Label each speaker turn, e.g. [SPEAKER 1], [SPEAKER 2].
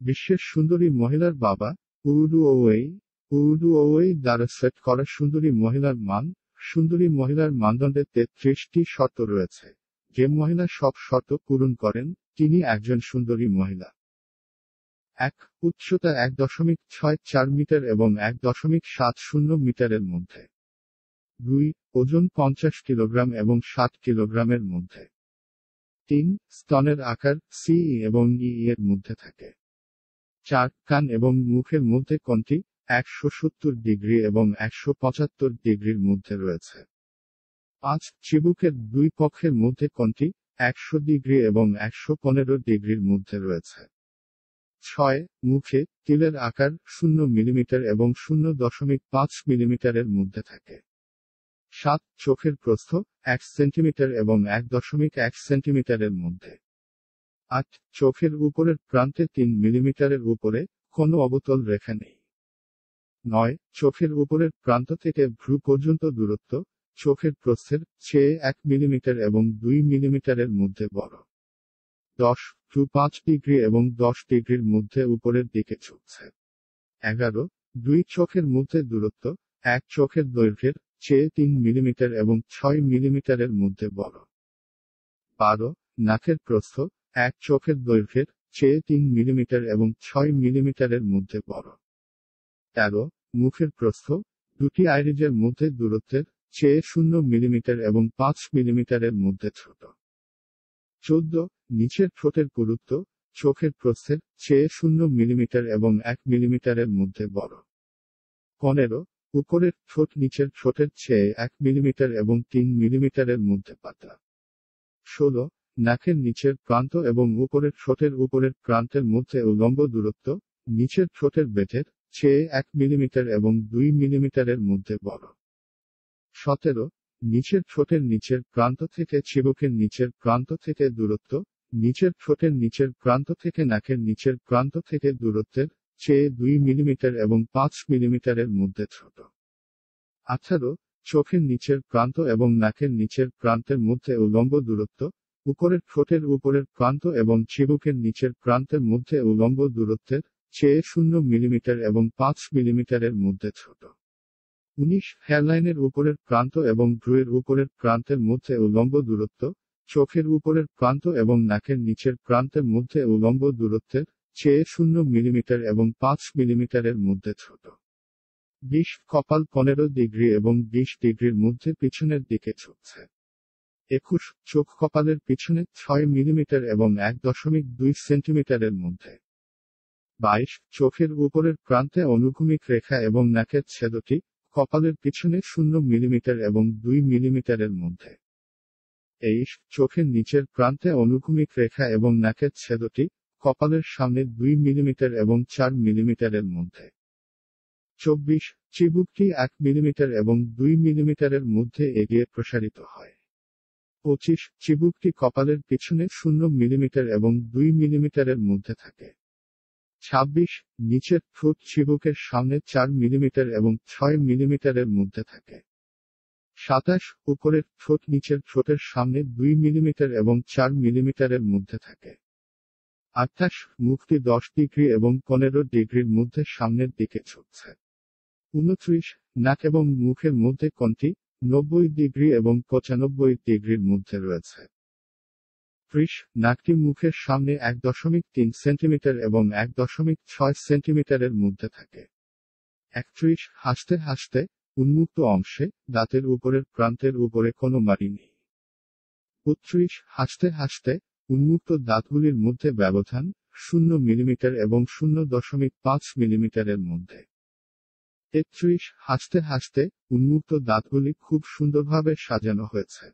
[SPEAKER 1] বিশ্বের সুন্দরী মহিলার বাবা। উডুওয়েই দ্বারা সেট করা সুন্দরী মহিলার মান। সুন্দরী মহিলার মানদণ্ডে 33টি শর্ত রয়েছে। যে মহিলা সব শর্ত পূরণ করেন, তিনি একজন সুন্দরী মহিলা। 1. উচ্চতা 1.64 মিটার এবং 1.70 মিটারের মধ্যে। 2. ওজন 50 কিলোগ্রাম এবং 60 কিলোগ্রামের মধ্যে। 3. স্তনের আকার সি এবং ই এর মধ্যে থাকে। 4. কান এবং মুখের মধ্যে কোণটি 170 ডিগ্রি এবং 175 ডিগ্রির মধ্যে রয়েছে। 5. চিবুকের দুই পক্ষের মধ্যে কোণটি 100 ডিগ্রি এবং 115 ডিগ্রির মধ্যে রয়েছে। 6. মুখে তিলের আকার 0 মিলিমিটার এবং 0.5 মিলিমিটারের মধ্যে থাকে। 7. চোখের প্রস্থ 1 সেন্টিমিটার এবং 1.1 সেন্টিমিটারের মধ্যে। 8. চোখের উপরের প্রান্তে 3 মিলিমিটারের উপরে কোনো অবতল রেখা নেই। 9. চোখের উপরের প্রান্ত থেকে ভ্রু পর্যন্ত দূরত্ব চোখের প্রস্থের চেয়ে 1 মিলিমিটার এবং 2 মিলিমিটারের মধ্যে বড়। 10. ভ্রু 5 ডিগ্রি এবং 10 ডিগ্রির মধ্যে উপরের দিকে ঝুঁকছে। 11. দুই চোখের মধ্যে দূরত্ব এক চোখের দৈর্ঘ্যের চেয়ে 3 মিলিমিটার এবং 6 মিলিমিটারের মধ্যে বড়। 12. নাকের প্রস্থ এক চোখের দৈর্ঘ্যের চেয়ে 3 মিলিমিটার এবং 6 মিলিমিটারের মধ্যে বড়। 13. মুখের প্রস্থ দুটি আইরিজের মধ্যে দূরত্বের চেয়ে 0 মিলিমিটার এবং 5 মিলিমিটারের মধ্যে ছোট। 14. নিচের ঠোঁটের পুরুত্ব চোখের প্রস্থের চেয়ে 0 মিলিমিটার এবং 1 মিলিমিটারের মধ্যে বড়। 15. উপরের ঠোঁট নিচের ঠোঁটের চেয়ে 1 মিলিমিটার এবং 3 মিলিমিটারের মধ্যে পাতলা। 16. নাকের নিচের প্রান্ত এবং উপরের ঠোঁটের উপরের প্রান্তের মধ্যে উলম্ব দূরত্ব নিচের ঠোঁটের বেটের চেয়ে 1 মিলিমিটার এবং 2 মিলিমিটারের মধ্যে বড়। 17. নিচের ঠোঁটের নিচের প্রান্ত থেকে চিবুকের নিচের প্রান্ত থেকে দূরত্ব নিচের ঠোঁটের নিচের প্রান্ত থেকে নাকের নিচের প্রান্ত থেকে দূরত্বের চেয়ে 2 মিলিমিটার এবং 5 মিলিমিটারের মধ্যে ছোট। 18. চোখের নিচের প্রান্ত এবং নাকের নিচের প্রান্তের মধ্যে উলম্ব দূরত্ব উপরের ঠোঁটের উপরের প্রান্ত এবং চিবুকের নিচের প্রান্তের মধ্যে উলম্ব দূরত্বের চেয়ে 0 মিলিমিটার এবং 5 মিলিমিটারের মধ্যে ছোট। 19. হেয়ারলাইনের উপরের প্রান্ত এবং ভ্রুয়ের উপরের প্রান্তের মধ্যে উলম্ব দূরত্ব চোখের উপরের প্রান্ত এবং নাকের নিচের প্রান্তের মধ্যে উলম্ব দূরত্বের চেয়ে 0 মিলিমিটার এবং 5 মিলিমিটারের মধ্যে ছোট। 20. কপাল 15 ডিগ্রি এবং 20 ডিগ্রির মধ্যে পিছনের দিকে ঝুঁকছে। 21. চোখ কপালের পিছনে 6 মিলিমিটার এবং 1.2 সেন্টিমিটারের মধ্যে। 22. চোখের উপরের প্রান্তে অনুভূমিক রেখা এবং নাকের ছেদটি কপালের পিছনে 0 মিলিমিটার এবং 2 মিলিমিটারের মধ্যে। 23. চোখের নিচের প্রান্তে অনুভূমিক রেখা এবং নাকের ছেদটি কপালের সামনে 2 মিলিমিটার এবং 4 মিলিমিটারের মধ্যে। 24. চিবুকটি 1 মিলিমিটার এবং 2 মিলিমিটারের মধ্যে এগিয়ে প্রসারিত হয়। 25. চিবুকটি কপালের পিছনে 0 মিলিমিটার এবং 2 মিলিমিটারের মধ্যে থাকে। 26. নিচের ঠোঁট চিবুকের সামনে 4 মিলিমিটার এবং 6 মিলিমিটারের মধ্যে থাকে। 27. উপরের ঠোঁট নিচের ঠোঁটের সামনে 2 মিলিমিটার এবং 4 মিলিমিটারের মধ্যে থাকে। 28. মুখটি 10 ডিগ্রি এবং 15 ডিগ্রির মধ্যে সামনের দিকে ঝুঁকছে। 29. নাক এবং মুখের মধ্যে কোণটি 90 ডিগ্রি এবং 95 ডিগ্রির মধ্যে রয়েছে। 30. নাকটি মুখের সামনে 1.3 সেন্টিমিটার এবং 1.6 সেন্টিমিটারের মধ্যে থাকে। 31. হাসতে হাসতে উন্মুক্ত অংশে দাঁতের উপরের প্রান্তের উপরে কোনো মাড়ি নেই। 32. হাসতে হাসতে উন্মুক্ত দাঁতগুলির মধ্যে ব্যবধান 0 মিলিমিটার এবং 0.5 মিলিমিটারের মধ্যে। 33. হাসতে হাসতে উন্মুক্ত দাঁতগুলি খুব সুন্দরভাবে সাজানো হয়েছে।